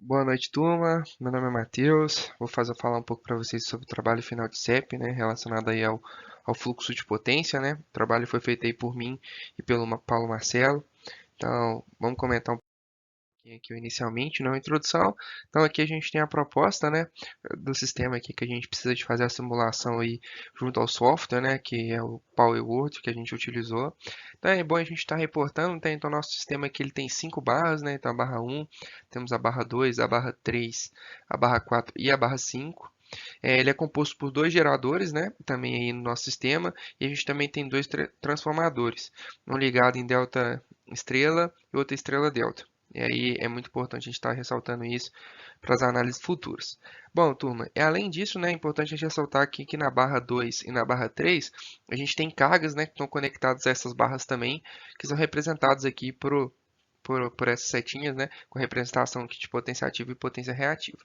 Boa noite, turma. Meu nome é Matheus. Vou falar um pouco para vocês sobre o trabalho final de CEP, né, relacionado aí ao fluxo de potência, né? O trabalho foi feito aí por mim e pelo Paulo Marcelo. Então, vamos comentar um pouquinho aqui inicialmente, na introdução. Então, aqui a gente tem a proposta, né, do sistema aqui que a gente precisa de fazer a simulação aí junto ao software, né, que é o PowerWord que a gente utilizou. Então, é bom a gente estar reportando, tá? Então, nosso sistema aqui ele tem 5 barras, né? Então, a barra 1, temos a barra 2, a barra 3, a barra 4 e a barra 5. Ele é composto por dois geradores, né? Também aí no nosso sistema, e a gente também tem dois transformadores, um ligado em delta estrela e outro estrela delta. E aí é muito importante a gente estar ressaltando isso para as análises futuras. Bom, turma, além disso, né, é importante a gente ressaltar aqui que na barra 2 e na barra 3 a gente tem cargas, né, que estão conectadas a essas barras também, que são representadas aqui por essas setinhas, né, com representação aqui de potência ativa e potência reativa.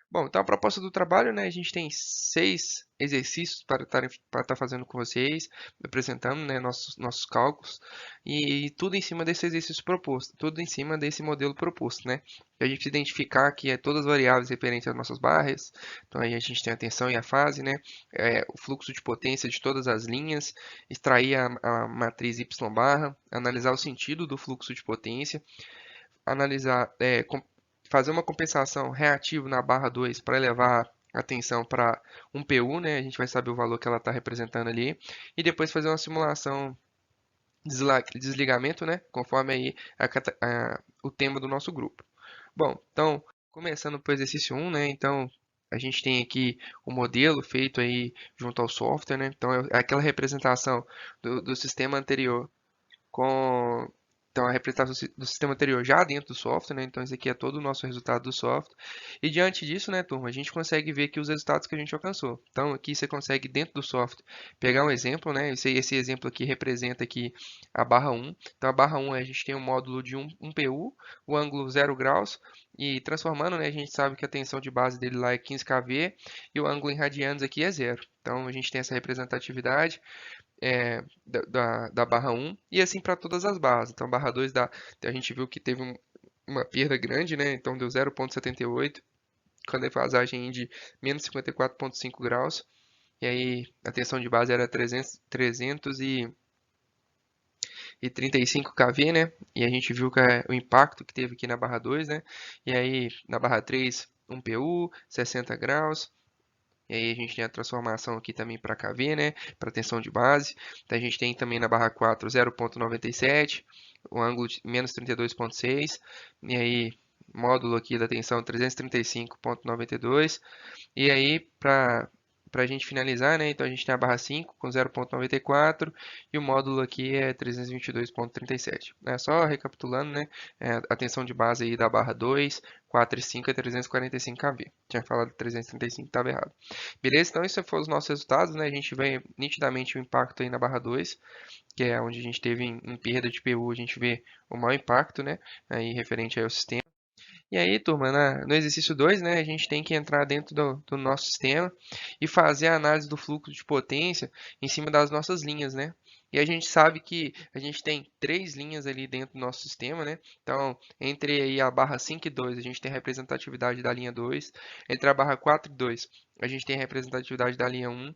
Bom, então a proposta do trabalho, né? A gente tem 6 exercícios para estar fazendo com vocês, apresentando, né, nossos cálculos e tudo em cima desse exercício proposto, tudo em cima desse modelo proposto, né? A gente identificar que é todas as variáveis referentes às nossas barras, então aí a gente tem a tensão e a fase, né? O fluxo de potência de todas as linhas, extrair a matriz Y barra, analisar o sentido do fluxo de potência, analisar, fazer uma compensação reativa na barra 2 para elevar a tensão para um PU, né? A gente vai saber o valor que ela está representando ali. E depois fazer uma simulação de desligamento, né? Conforme aí o tema do nosso grupo. Bom, então, começando para o exercício 1, né? Então, a gente tem aqui o modelo feito aí junto ao software, né? Então, é aquela representação do sistema anterior com então a representação do sistema anterior já dentro do software, né? Então esse aqui é todo o nosso resultado do software. E diante disso, né, turma, a gente consegue ver aqui os resultados que a gente alcançou. Então aqui você consegue dentro do software pegar um exemplo, né? Esse exemplo aqui representa aqui a barra 1. Então a barra 1 a gente tem um módulo de 1 PU, o ângulo 0 graus e transformando, né, a gente sabe que a tensão de base dele lá é 15 kV e o ângulo em radianos aqui é 0. Então a gente tem essa representatividade da barra 1 e assim para todas as barras. Então, barra 2 a gente viu que teve uma perda grande, né? Então, deu 0,78 com a defasagem de menos 54,5 graus. E aí, a tensão de base era 335 kV, né? E a gente viu que o impacto que teve aqui na barra 2, né? E aí, na barra 3, 1 PU, 60 graus. E aí a gente tem a transformação aqui também para KV, né? Para tensão de base. Então a gente tem também na barra 4 0,97, o ângulo de menos 32,6. E aí módulo aqui da tensão 335,92. E aí para a gente finalizar, né? Então a gente tem a barra 5 com 0,94 e o módulo aqui é 322,37. Só recapitulando, né? A tensão de base aí da barra 2, 4 e 5 é 345 kV. Tinha falado 335, estava errado. Beleza? Então, esses foram os nossos resultados, né? A gente vê nitidamente o impacto aí na barra 2, que é onde a gente teve em perda de PU, a gente vê o maior impacto, né? Aí referente aí ao sistema. E aí, turma, no exercício 2, né, a gente tem que entrar dentro do nosso sistema e fazer a análise do fluxo de potência em cima das nossas linhas, né? E a gente sabe que a gente tem 3 linhas ali dentro do nosso sistema, né? Então, entre aí a barra 5 e 2, a gente tem a representatividade da linha 2. Entre a barra 4 e 2, a gente tem a representatividade da linha 1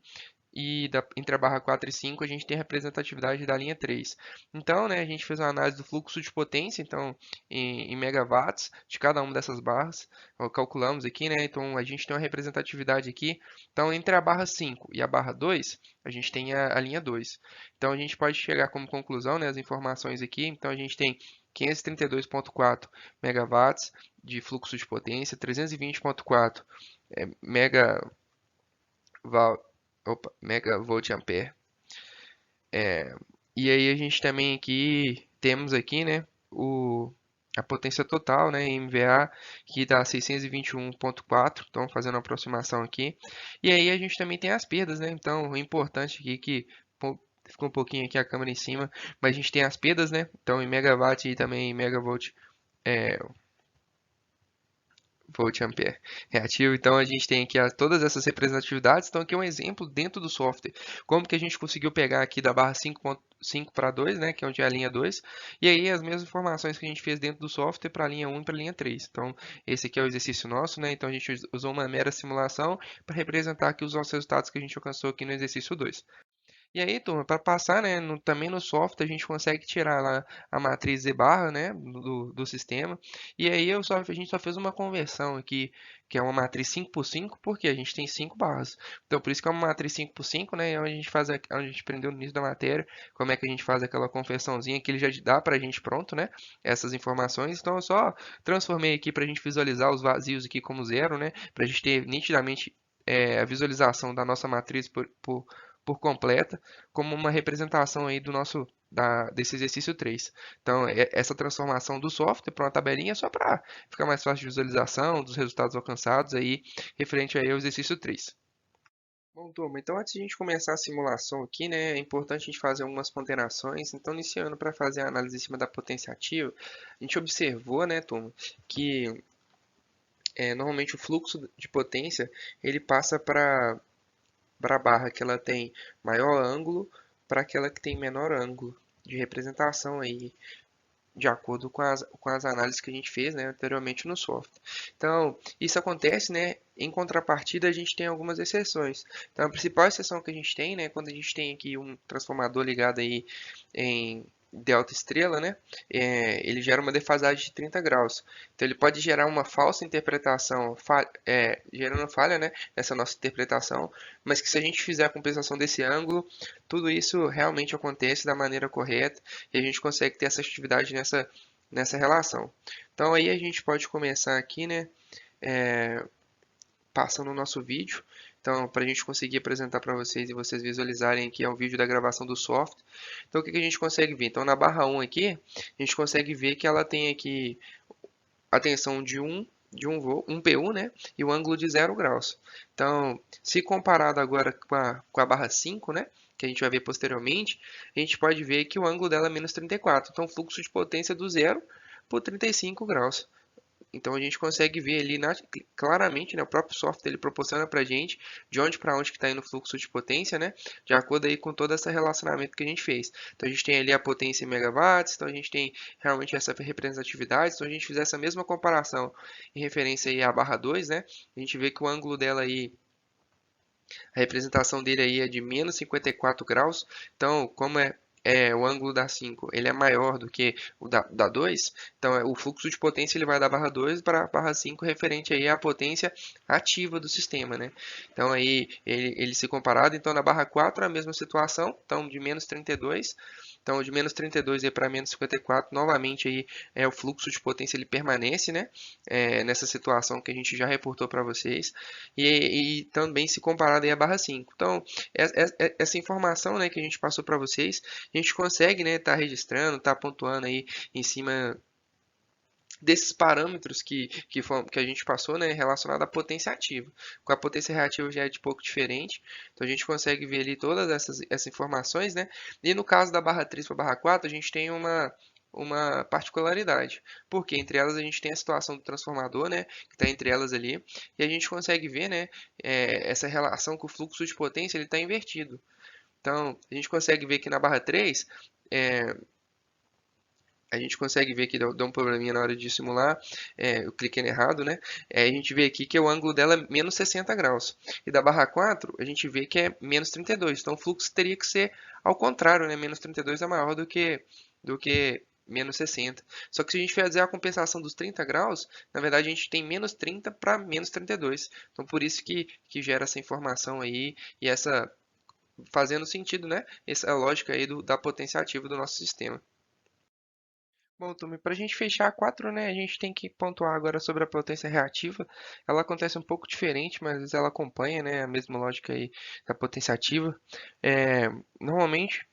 e entre a barra 4 e 5 a gente tem a representatividade da linha 3. Então, né, a gente fez uma análise do fluxo de potência, então, em megawatts de cada uma dessas barras. Calculamos aqui, né? Então, a gente tem uma representatividade aqui. Então, entre a barra 5 e a barra 2, a gente tem a linha 2. Então, a gente pode chegar como conclusão, né, as informações aqui. Então, a gente tem 532,4 megawatts de fluxo de potência, 320,4 mega megavolt ampere. E aí a gente também aqui temos aqui, né, a potência total, né, MVA, que dá 621,4, então fazendo uma aproximação aqui. E aí a gente também tem as perdas, né? Então, é importante aqui que ficou um pouquinho aqui a câmera em cima, mas a gente tem as perdas, né? Então, em megawatt e também em megavolt volt ampere reativo. Então a gente tem aqui todas essas representatividades. Então aqui é um exemplo dentro do software. Como que a gente conseguiu pegar aqui da barra 5.5 para 2, né, que é onde é a linha 2, e aí as mesmas informações que a gente fez dentro do software para a linha 1 e para a linha 3. Então esse aqui é o exercício nosso, né? Então a gente usou uma mera simulação para representar aqui os nossos resultados que a gente alcançou aqui no exercício 2. E aí, turma, para passar, né, também no software a gente consegue tirar lá a matriz Z barra, né, do sistema. E aí a gente só fez uma conversão aqui, que é uma matriz 5 por 5, porque a gente tem 5 barras. Então, por isso que é uma matriz 5 por 5, né, é onde a gente faz, onde a gente aprendeu no início da matéria, como é que a gente faz aquela conversãozinha que ele já dá para a gente pronto, né, essas informações. Então, eu só transformei aqui para a gente visualizar os vazios aqui como zero, né, para a gente ter nitidamente a visualização da nossa matriz por completa, como uma representação aí do desse exercício 3. Então, essa transformação do software para uma tabelinha é só para ficar mais fácil de visualização dos resultados alcançados aí, referente aí ao exercício 3. Bom, turma, então antes de a gente começar a simulação aqui, né, é importante a gente fazer algumas ponderações. Então, iniciando para fazer a análise em cima da potência ativa, a gente observou, né, turma, que normalmente o fluxo de potência ele passa para a barra que ela tem maior ângulo para aquela que tem menor ângulo de representação aí, de acordo com as análises que a gente fez, né, anteriormente no software. Então, isso acontece, né, em contrapartida a gente tem algumas exceções. Então, a principal exceção que a gente tem, né, quando a gente tem aqui um transformador ligado aí em delta estrela, né, ele gera uma defasagem de 30 graus. Então, ele pode gerar uma falsa interpretação, gerando falha, né, nessa nossa interpretação, mas que se a gente fizer a compensação desse ângulo, tudo isso realmente acontece da maneira correta e a gente consegue ter essa atividade nessa relação. Então, aí a gente pode começar aqui, né, passando o nosso vídeo. Então, para a gente conseguir apresentar para vocês e vocês visualizarem aqui, é um vídeo da gravação do software. Então, o que a gente consegue ver? Então, na barra 1 aqui, a gente consegue ver que ela tem aqui a tensão de 1 PU, né? E o ângulo de 0 graus. Então, se comparado agora com a barra 5, né? Que a gente vai ver posteriormente, a gente pode ver que o ângulo dela é menos 34. Então, o fluxo de potência é do 0 por 35 graus. Então a gente consegue ver ali claramente, né, o próprio software ele proporciona para a gente de onde para onde que está indo o fluxo de potência, né, de acordo aí com todo esse relacionamento que a gente fez. Então a gente tem ali a potência em megawatts, então a gente tem realmente essa representatividade. Então a gente fizer essa mesma comparação em referência aí à barra 2, né, a gente vê que o ângulo dela aí, a representação dele aí é de menos 54 graus. Então, como o ângulo da 5 ele é maior do que o da 2, então o fluxo de potência ele vai da barra 2 para a barra 5 referente aí à potência ativa do sistema, né? Então aí ele se comparado, então na barra 4 é a mesma situação, então de menos 32. Então, de menos 32 para menos 54, novamente aí o fluxo de potência ele permanece, né? Nessa situação que a gente já reportou para vocês. E também se comparado aí à barra 5. Então, essa informação, né, que a gente passou para vocês, a gente consegue, né, estar registrando, estar pontuando aí em cima desses parâmetros que a gente passou, né, relacionado à potência ativa. Com a potência reativa já é de pouco diferente, então a gente consegue ver ali todas essas informações, né? E no caso da barra 3 para a barra 4, a gente tem uma particularidade, porque entre elas a gente tem a situação do transformador, né, que está entre elas ali, e a gente consegue ver, né, essa relação com o fluxo de potência ele está invertido. Então, a gente consegue ver que na barra 3, a gente consegue ver que deu um probleminha na hora de simular, eu cliquei errado, né? A gente vê aqui que o ângulo dela é menos 60 graus. E da barra 4, a gente vê que é menos 32. Então o fluxo teria que ser ao contrário, né? Menos 32 é maior do que menos 60. Só que se a gente fizer a compensação dos 30 graus, na verdade a gente tem menos 30 para menos 32. Então por isso que gera essa informação aí e essa fazendo sentido, né? Essa lógica aí da potência ativa do nosso sistema. Bom, Tumi, para a gente fechar a 4, né, a gente tem que pontuar agora sobre a potência reativa. Ela acontece um pouco diferente, mas ela acompanha, né, a mesma lógica aí da potência ativa. É, normalmente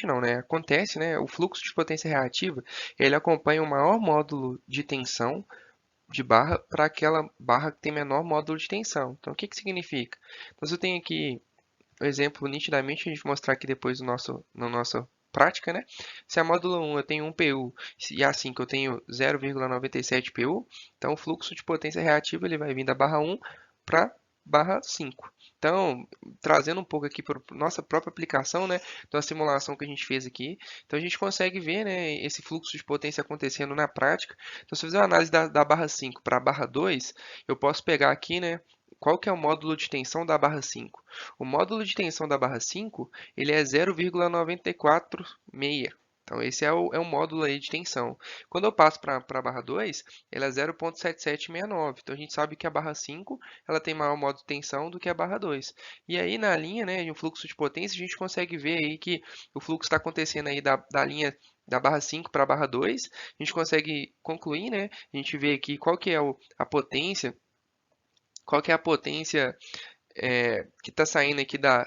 não, né, acontece, né, o fluxo de potência reativa, ele acompanha o maior módulo de tensão de barra para aquela barra que tem menor módulo de tensão. Então, o que que significa? Então, se eu tenho aqui o exemplo nitidamente, a gente vai mostrar aqui depois no nosso prática, né? Se a módulo 1 eu tenho 1 PU e a 5 eu tenho 0,97 PU, então o fluxo de potência reativa ele vai vir da barra 1 para barra 5. Então, trazendo um pouco aqui para nossa própria aplicação, né, então a simulação que a gente fez aqui, então a gente consegue ver, né, esse fluxo de potência acontecendo na prática. Então, se eu fizer uma análise da barra 5 para a barra 2, eu posso pegar aqui, né, qual que é o módulo de tensão da barra 5. O módulo de tensão da barra 5, ele é 0,946. Então, esse é o módulo aí de tensão. Quando eu passo para a barra 2, ela é 0,7769. Então, a gente sabe que a barra 5 ela tem maior módulo de tensão do que a barra 2. E aí, na linha, né, de um fluxo de potência, a gente consegue ver aí que o fluxo está acontecendo aí da linha da barra 5 para a barra 2. A gente consegue concluir, né? A gente vê aqui qual que é a potência, qual que é a potência que está saindo aqui da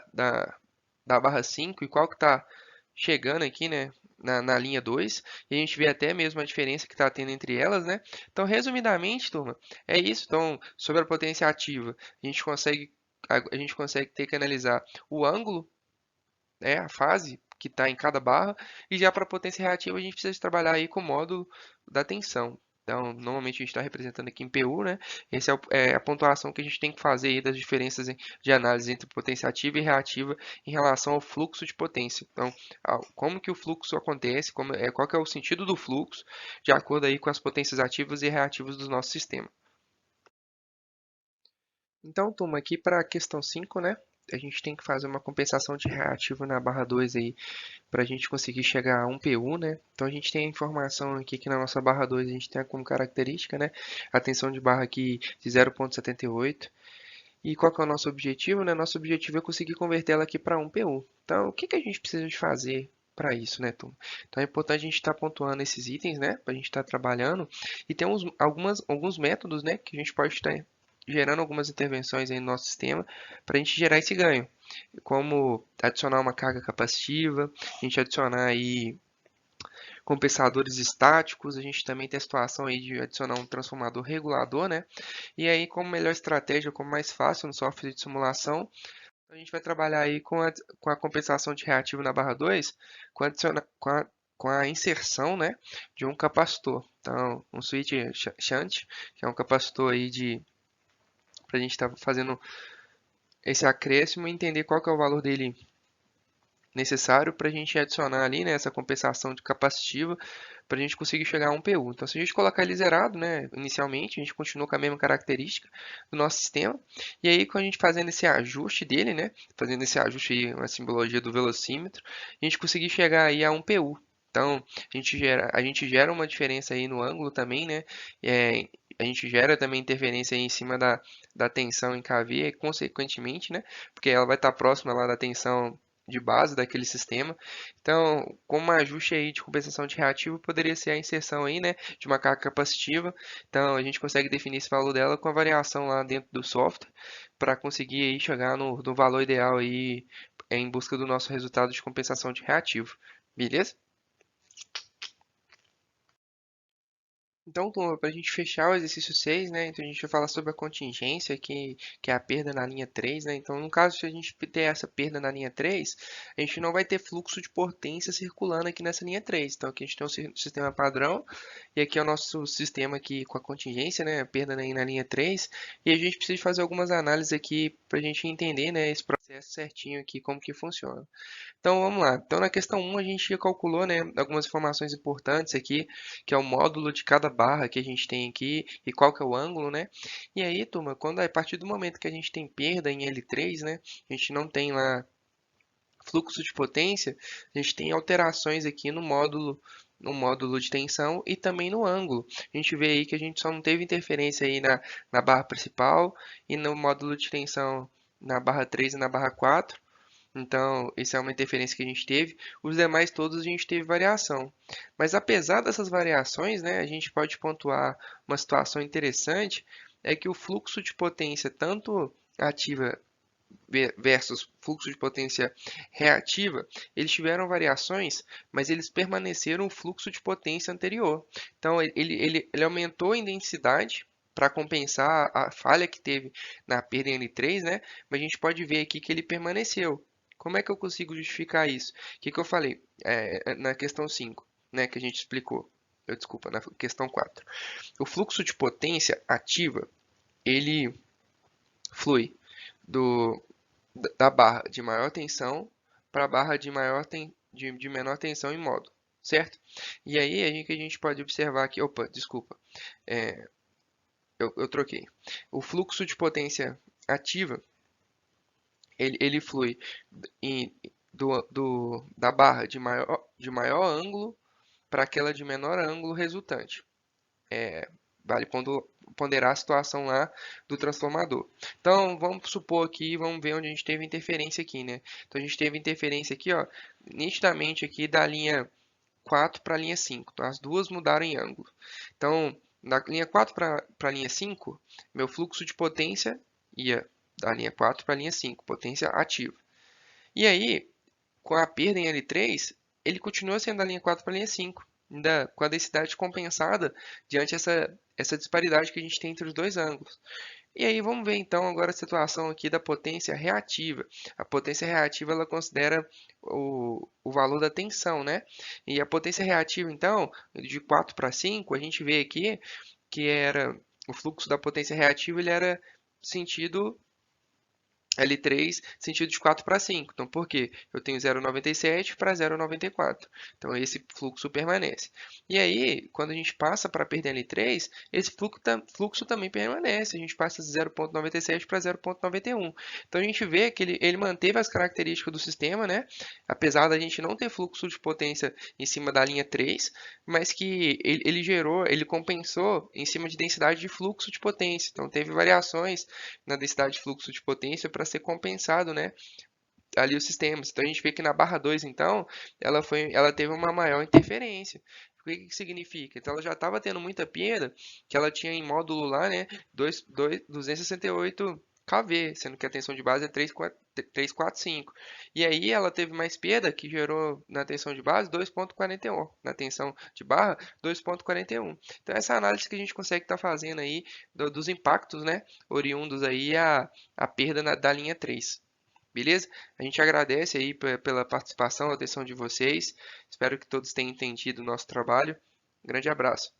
barra 5 e qual que está chegando aqui, né, na linha 2, e a gente vê até mesmo a diferença que está tendo entre elas, né? Então, resumidamente, turma, é isso. Então, sobre a potência ativa, a gente consegue ter que analisar o ângulo, né, a fase que está em cada barra, e já para a potência reativa a gente precisa trabalhar aí com o módulo da tensão. Então, normalmente a gente está representando aqui em PU, né? Essa é a pontuação que a gente tem que fazer aí das diferenças de análise entre potência ativa e reativa em relação ao fluxo de potência. Então, como que o fluxo acontece, qual que é o sentido do fluxo, de acordo aí com as potências ativas e reativas do nosso sistema. Então, turma, aqui para a questão 5, né? A gente tem que fazer uma compensação de reativo na barra 2 aí para a gente conseguir chegar a 1 PU, né? Então a gente tem a informação aqui que na nossa barra 2 a gente tem como característica, né? A tensão de barra aqui de 0,78. E qual que é o nosso objetivo, né? Nosso objetivo é conseguir converter ela aqui para 1 PU. Então, o que que a gente precisa de fazer para isso, né, turma? Então é importante a gente estar pontuando esses itens, né? Para a gente estar trabalhando. E tem alguns métodos, né? Que a gente pode estar gerando algumas intervenções aí no nosso sistema para a gente gerar esse ganho, como adicionar uma carga capacitiva, a gente adicionar aí compensadores estáticos, a gente também tem a situação aí de adicionar um transformador regulador, né? E aí, como melhor estratégia, como mais fácil no software de simulação, a gente vai trabalhar aí com a compensação de reativo na barra 2, com a inserção, né, de um capacitor. Então, um switch shunt, que é um capacitor aí para a gente estar fazendo esse acréscimo e entender qual que é o valor dele necessário para a gente adicionar ali, né, essa compensação de capacitiva para a gente conseguir chegar a 1 PU. Então, se a gente colocar ele zerado, né, inicialmente, a gente continua com a mesma característica do nosso sistema. E aí, com a gente fazendo esse ajuste dele, né, fazendo esse ajuste aí, uma simbologia do velocímetro, a gente conseguir chegar aí a 1 PU. Então, a gente gera uma diferença aí no ângulo também, né? A gente gera também interferência aí em cima da tensão em KV, consequentemente, né? Porque ela vai estar próxima lá da tensão de base daquele sistema. Então, como um ajuste aí de compensação de reativo, poderia ser a inserção aí, né, de uma carga capacitiva. Então, a gente consegue definir esse valor dela com a variação lá dentro do software para conseguir aí chegar no valor ideal aí em busca do nosso resultado de compensação de reativo. Beleza? Então, para a gente fechar o exercício 6, né? Então a gente vai falar sobre a contingência, que é a perda na linha 3, né? Então, no caso, se a gente ter essa perda na linha 3, a gente não vai ter fluxo de potência circulando aqui nessa linha 3. Então, aqui a gente tem um sistema padrão, e aqui é o nosso sistema aqui com a contingência, né? A perda na linha 3, e a gente precisa fazer algumas análises aqui para a gente entender, né, esse processo certinho aqui, como que funciona. Então vamos lá. Então na questão 1 a gente já calculou, né, algumas informações importantes aqui, que é o módulo de cada barra que a gente tem aqui e qual que é o ângulo, né? E aí, turma, a partir do momento que a gente tem perda em L3, né, a gente não tem lá fluxo de potência, a gente tem alterações aqui no módulo de tensão e também no ângulo. A gente vê aí que a gente só não teve interferência aí na barra principal e no módulo de tensão na barra 3 e na barra 4. Então, essa é uma interferência que a gente teve. Os demais todos a gente teve variação. Mas apesar dessas variações, né, a gente pode pontuar uma situação interessante, é que o fluxo de potência tanto ativa versus fluxo de potência reativa, eles tiveram variações, mas eles permaneceram o fluxo de potência anterior. Então, ele aumentou a intensidade para compensar a falha que teve na perda N3, né? Mas a gente pode ver aqui que ele permaneceu. Como é que eu consigo justificar isso? O que que eu falei na questão 5, né, que a gente explicou? Desculpa, na questão 4. O fluxo de potência ativa, ele flui do, da barra de maior tensão para a barra de menor tensão em módulo, certo? E aí a gente pode observar aqui, opa, desculpa, é, eu troquei. O fluxo de potência ativa, ele flui em, da barra de maior ângulo para aquela de menor ângulo resultante. Vale ponderar a situação lá do transformador. Então, vamos supor aqui, vamos ver onde a gente teve interferência aqui, né? Então, a gente teve interferência aqui, ó, nitidamente aqui da linha 4 para a linha 5. Então, as duas mudaram em ângulo. Então, da linha 4 para a linha 5, meu fluxo de potência ia da linha 4 para a linha 5, potência ativa. E aí, com a perda em L3, ele continua sendo da linha 4 para a linha 5, ainda com a densidade compensada diante essa disparidade que a gente tem entre os dois ângulos. E aí vamos ver então agora a situação aqui da potência reativa. A potência reativa ela considera o valor da tensão, né? E a potência reativa então, de 4 para 5, a gente vê aqui que era o fluxo da potência reativa, ele era sentido L3, sentido de 4 para 5. Então, por quê? Eu tenho 0,97 para 0,94. Então, esse fluxo permanece. E aí, quando a gente passa para perder L3, esse fluxo também permanece. A gente passa de 0,97 para 0,91. Então, a gente vê que ele manteve as características do sistema, né? Apesar da gente não ter fluxo de potência em cima da linha 3, mas que ele compensou em cima de densidade de fluxo de potência. Então, teve variações na densidade de fluxo de potência para ser compensado, né, ali os sistemas. Então a gente vê que na barra 2, então, ela teve uma maior interferência. O que que significa? Então ela já estava tendo muita perda, que ela tinha em módulo lá, né, 268 kV, sendo que a tensão de base é 345. E aí ela teve mais perda, que gerou na tensão de base 2,41, na tensão de barra 2,41. Então essa análise que a gente consegue estar fazendo aí dos impactos, né, oriundos aí a perda da linha 3. Beleza? A gente agradece aí pela participação, atenção de vocês. Espero que todos tenham entendido o nosso trabalho. Grande abraço.